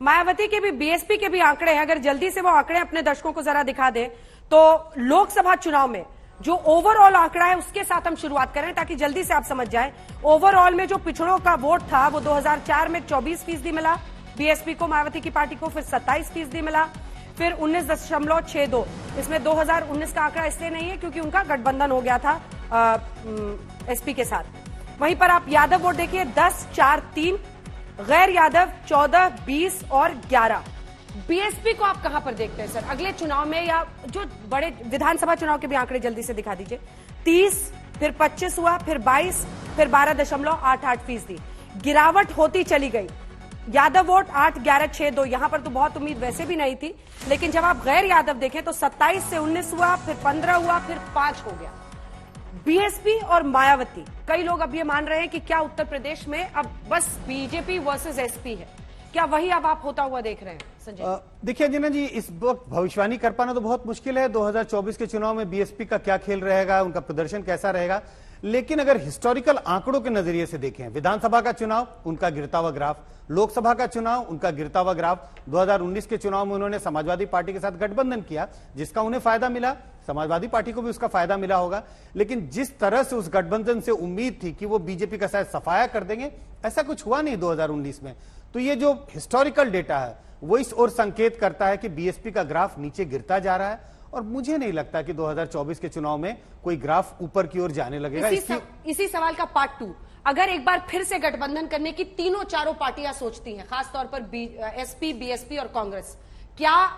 मायावती के भी, बीएसपी के भी आंकड़े हैं, अगर जल्दी से वो आंकड़े अपने दर्शकों को जरा दिखा दें तो लोकसभा चुनाव में जो ओवरऑल आंकड़ा है उसके साथ हम शुरुआत करें ताकि जल्दी से आप समझ जाएं। ओवरऑल में जो पिछड़ों का वोट था वो 2004 में 24% मिला बीएसपी को, मायावती की पार्टी को, फिर 27% मिला, फिर 19.62। इसमें 2019 का आंकड़ा इसलिए नहीं है क्योंकि उनका गठबंधन हो गया था एसपी के साथ। वहीं पर आप यादव वोट देखिए 10, 4, 3, गैर यादव 14, 20 और 11। बीएसपी को आप कहां पर देखते हैं सर अगले चुनाव में, या जो बड़े विधानसभा चुनाव के भी आंकड़े जल्दी से दिखा दीजिए। 30, फिर 25 हुआ, फिर 22, फिर 12.88%। गिरावट होती चली गई। यादव वोट 8, 11, 6, 2, यहां पर तो बहुत उम्मीद वैसे भी नहीं थी, लेकिन जब आप गैर यादव देखें तो 27 से 19 हुआ, फिर 15 हुआ, फिर 5 हो गया। बीएसपी और मायावती, कई लोग अब ये मान रहे हैं कि क्या उत्तर प्रदेश में अब बस बीजेपी वर्सेस एसपी है, क्या वही अब आप होता हुआ देख रहे हैं संजय? देखिए अंजना जी, इस वक्त भविष्यवाणी कर पाना तो बहुत मुश्किल है 2024 के चुनाव में बीएसपी का क्या खेल रहेगा, उनका प्रदर्शन कैसा रहेगा। लेकिन अगर हिस्टोरिकल आंकड़ों के नजरिए से देखें, विधानसभा का चुनाव उनका गिरता हुआ ग्राफ, लोकसभा का चुनाव उनका गिरता हुआ ग्राफ, 2019 के चुनाव में उन्होंने समाजवादी पार्टी के साथ गठबंधन किया जिसका उन्हें फायदा मिला, समाजवादी पार्टी को भी उसका फायदा मिला होगा। लेकिन जिस तरह से उस गठबंधन से उम्मीद थी कि वो बीजेपी का शायद सफाया कर देंगे, ऐसा कुछ हुआ नहीं 2019 में। तो ये जो हिस्टोरिकल डेटा है वो इस ओर संकेत करता है कि बीएसपी का ग्राफ नीचे गिरता जा रहा है, और मुझे नहीं लगता कि 2024 के चुनाव में कोई ग्राफ ऊपर की ओर जाने लगेगा। इसी सवाल का पार्ट 2, अगर एक बार फिर से गठबंधन करने की तीनों चारों पार्टियां सोचती हैं, खासतौर पर एसपी, बीएसपी और कांग्रेस, क्या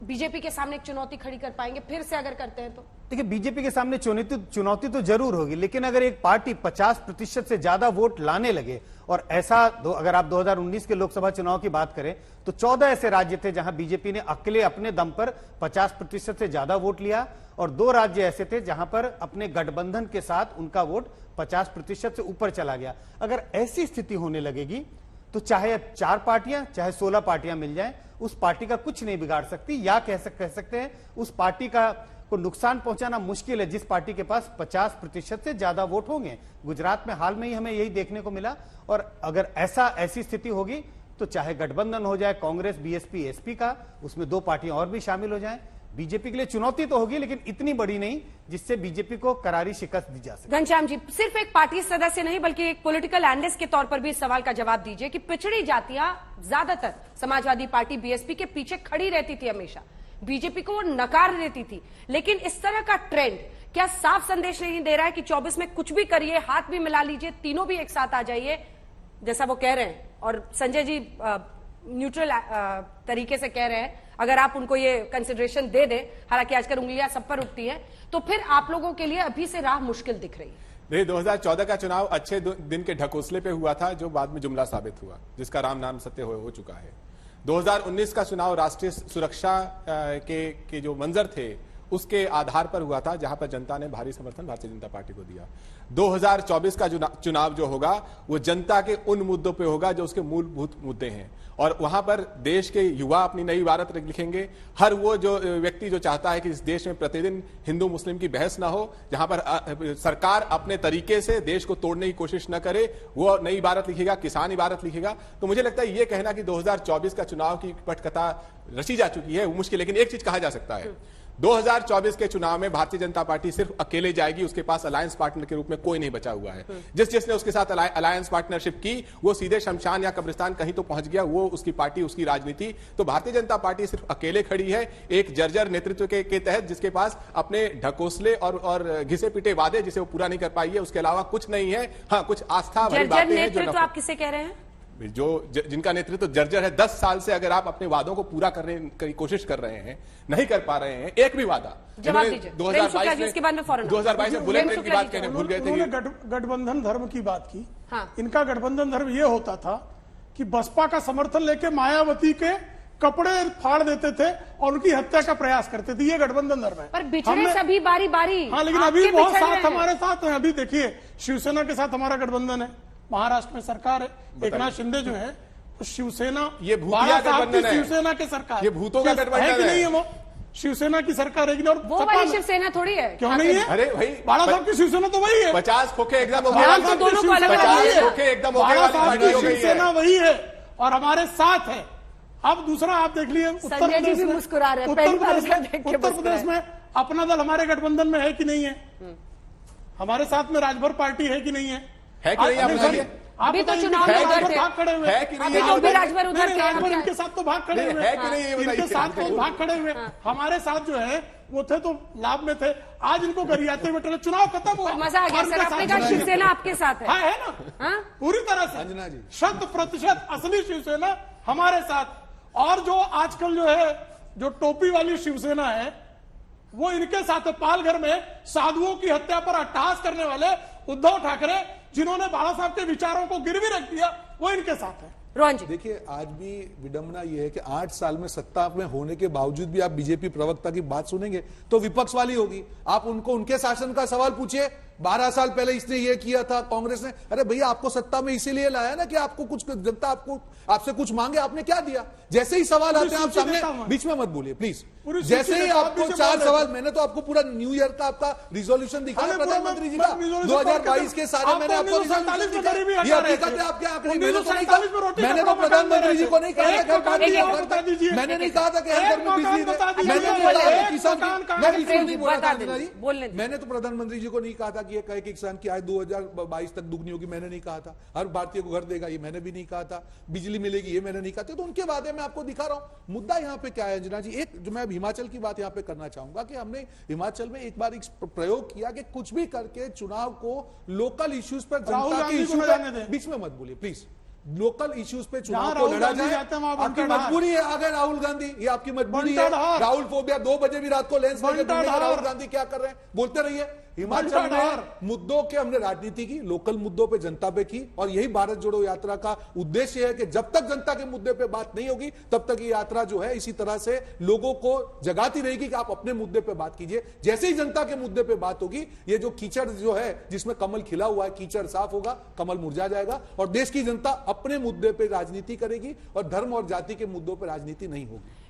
बीजेपी के सामने एक चुनौती खड़ी कर पाएंगे फिर से अगर करते हैं तो? देखिए, बीजेपी के सामने चुनौती तो जरूर होगी, लेकिन अगर एक पार्टी 50% से ज्यादा वोट लाने लगे, और ऐसा अगर आप 2019 के लोकसभा चुनाव की बात करें तो 14 ऐसे राज्य थे जहां बीजेपी ने अकेले अपने दम पर 50% से ज्यादा वोट लिया, और 2 राज्य ऐसे थे जहां पर अपने गठबंधन के साथ उनका वोट 50% से ऊपर चला गया। अगर ऐसी स्थिति होने लगेगी तो चाहे 4 पार्टियां चाहे 16 पार्टियां मिल जाएं, उस पार्टी का कुछ नहीं बिगाड़ सकती, या कह सकते हैं उस पार्टी का को नुकसान पहुंचाना मुश्किल है जिस पार्टी के पास 50% से ज्यादा वोट होंगे। गुजरात में हाल में ही हमें यही देखने को मिला, और अगर ऐसी स्थिति होगी तो चाहे गठबंधन हो जाए कांग्रेस, बीएसपी, एसपी का, उसमें 2 पार्टियां और भी शामिल हो जाएं, बीजेपी के लिए चुनौती तो होगी लेकिन इतनी बड़ी नहीं जिससे बीजेपी को करारी शिकस्त दी जा सके। घनश्याम जी, सिर्फ एक पार्टी सदस्य नहीं बल्कि एक पॉलिटिकल एनालिस्ट के तौर पर भी इस सवाल का जवाब दीजिए कि पिछड़ी जातियां ज्यादातर समाजवादी पार्टी बीएसपी के पीछे खड़ी रहती थी, हमेशा बीजेपी को वो नकार देती थी, लेकिन इस तरह का ट्रेंड क्या साफ संदेश नहीं दे रहा है कि 24 में कुछ भी करिए, हाथ भी मिला लीजिए, तीनों भी एक साथ आ जाइए, जैसा वो कह रहे हैं? और संजय जी न्यूट्रल तरीके से कह रहे हैं, अगर आप उनको ये कंसिडरेशन दे दें, हालांकि आजकल उंगलियां सब पर उठती हैं, तो फिर आप लोगों के लिए अभी से राह मुश्किल दिख रही है। नहीं, 2014 का चुनाव अच्छे दिन के ढकोसले पे हुआ था जो बाद में जुमला साबित हुआ, जिसका राम नाम सत्य हो चुका है। 2019 का चुनाव राष्ट्रीय सुरक्षा के जो मंजर थे उसके आधार पर हुआ था, जहां पर जनता ने भारी समर्थन भारतीय जनता पार्टी को दिया। 2024 का चुनाव जो होगा वो जनता के उन मुद्दों पे होगा जो उसके मूलभूत मुद्दे हैं, और वहां पर देश के युवा अपनी नई इबारत लिखेंगे। हर वो जो व्यक्ति जो चाहता है कि इस देश में प्रतिदिन हिंदू मुस्लिम की बहस ना हो, जहां पर सरकार अपने तरीके से देश को तोड़ने की कोशिश न करे, वो नई इबारत लिखेगा, किसान इबारत लिखेगा। तो मुझे लगता है ये कहना कि 2024 का चुनाव की पटकथा रची जा चुकी है वो मुश्किल, लेकिन एक चीज कहा जा सकता है, 2024 के चुनाव में भारतीय जनता पार्टी सिर्फ अकेले जाएगी, उसके पास अलायंस पार्टनर के रूप में कोई नहीं बचा हुआ है। जिसने उसके साथ अलायंस पार्टनरशिप की वो सीधे शमशान या कब्रिस्तान कहीं तो पहुंच गया, वो उसकी पार्टी, उसकी राजनीति। तो भारतीय जनता पार्टी सिर्फ अकेले खड़ी है एक जर्जर नेतृत्व के तहत, जिसके पास अपने ढकोसले और घिसे पिटे वादे जिसे वो पूरा नहीं कर पाई है, उसके अलावा कुछ नहीं है। हाँ, कुछ आस्था भरी बातें हैं जो आप किसे कह रहे हैं, जिनका नेतृत्व जर्जर है। 10 साल से अगर आप अपने वादों को पूरा करने की कोशिश कर रहे हैं, नहीं कर पा रहे हैं एक भी वादा। 2022 में बुलेट ट्रेन की बात कहने भूल गए थे। उन्होंने गठबंधन धर्म की बात की। हाँ। इनका गठबंधन धर्म यह होता था कि बसपा का समर्थन लेके मायावती के कपड़े फाड़ देते थे और उनकी हत्या का प्रयास करते थे। ये गठबंधन धर्म है। पर बिछड़े सभी बारी बारी। हाँ, लेकिन अभी बहुत साथ हमारे साथ है। अभी देखिए, शिवसेना के साथ हमारा गठबंधन है, महाराष्ट्र में सरकार है, एकनाथ शिंदे जो है तो शिवसेना, ये भूतिया गठबंधन है, शिवसेना की सरकार, ये भूतों का गठबंधन है कि नहीं है? वो शिवसेना की सरकार है, और वो वाली शिवसेना थोड़ी है। क्यों नहीं है? अरे भाई, बाला साहब की शिवसेना तो वही है। 50 खोखे एकदम शिवसेना वही है और हमारे साथ है और हमारे साथ है। अब दूसरा आप देख लिए उत्तर संजय जी प्रदेश भी में, मुस्कुरा रहे हैं, उत्तर पहली बार प्रदेश ऐसा में, देख के उत्तर मुस्कुरा प्रदेश में अपना दल हमारे गठबंधन में है कि नहीं है? हमारे साथ में राजभर पार्टी है कि नहीं है? है कि नहीं, आप बताइए। अभी तो बताइए, चुनाव में इनके उधर राजभर थे। भाग खड़े हुए है कि नहीं, अभी ये तो भी बताइए। राजभर उधर नहीं, थे, राजभर अभी इनके साथ तो भाग खड़े नहीं, हुए है कि नहीं, ये बताइए। इनके साथ तो भाग खड़े हुए हमारे साथ जो है वो थे तो लाभ में थे, आज इनको गरियाते हुए टले, चुनाव खत्म हुआ। मजा आ गया और सर, इनके आपने साथ कहा शिवसेना आपके साथ है। हाँ, है ना, हाँ? पूरी तरह से अंजना जी। 100% असली शिवसेना हमारे साथ। और जो आजकल जो है जो टोपी वाली शिवसेना है वो इनके साथ है। पालघर में साधुओं की हत्या पर अट्टहास करने वाले उद्धव ठाकरे, जिन्होंने बाला साहब के विचारों को गिरवी रख दिया, वो इनके साथ है। रोहन जी, देखिए, आज भी विडंबना यह है कि 8 साल में सत्ता में होने के बावजूद भी आप बीजेपी प्रवक्ता की बात सुनेंगे तो विपक्ष वाली होगी। आप उनको उनके शासन का सवाल पूछिए, 12 साल पहले इसने ये किया था कांग्रेस ने। अरे भैया, आपको सत्ता में इसीलिए लाया ना कि आपको कुछ जनता आपसे कुछ मांगे, आपने क्या दिया? जैसे ही सवाल आते हैं आप सामने, बीच में मत बोलिए प्लीज। जैसे ही आपको 4 सवाल, मैंने तो आपको पूरा न्यू ईयर का आपका रिजोल्यूशन दिखाया प्रधानमंत्री जी का 2022 के सारे, मैंने आपको रिजोल्यूशन दिखाया। ये हकीकत है आपके आंकड़े, मैंने तो नहीं कहा, मैंने तो प्रधानमंत्री जी को नहीं कहा था, मैंने नहीं कहा था कि हर घर में बिजली दे, मैंने नहीं कहा था किसान, मैंने तो प्रधानमंत्री जी को नहीं कहा था कि ये कहे कि किसान की आय 2022 तक दुगनी होगी, मैंने नहीं कहा था। हर भारतीय को घर देगा, ये मैंने भी नहीं कहा था। बिजली मिलेगी, ये मैंने नहीं कहा था। तो उनके वादे में आपको दिखा रहा हूं। मुद्दा यहां पे क्या है अंजना जी, एक जो मैं हिमाचल की बात यहां पे करना चाहूंगा कि हमने हिमाचल में एक बार एक प्रयोग किया कि कुछ भी करके चुनाव को लोकल इश्यूज पर, जनता के इश्यू पर, बीच में मत बोलिए प्लीज, लोकल इश्यूज पे चुनाव को लड़ा जाए। आपकी मजबूरी है, आ गए राहुल गांधी, ये आपकी मजबूरी है। राहुल फोबिया, 2 बजे भी रात को लेंस लेकर राहुल गांधी क्या कर रहे हैं, बोलते रहिए। हिमाचल में मुद्दों के हमने राजनीति की, लोकल मुद्दों पे जनता पे की, और यही भारत जोड़ो यात्रा का उद्देश्य है कि जब तक जनता के मुद्दे पे बात नहीं होगी तब तक ये यात्रा जो है इसी तरह से लोगों को जगाती रहेगी कि आप अपने मुद्दे पे बात कीजिए। जैसे ही जनता के मुद्दे पे बात होगी, ये जो कीचड़ जो है जिसमें कमल खिला हुआ है, कीचड़ साफ होगा, कमल मुरझा जाएगा, और देश की जनता अपने मुद्दे पे राजनीति करेगी और धर्म और जाति के मुद्दों पर राजनीति नहीं होगी।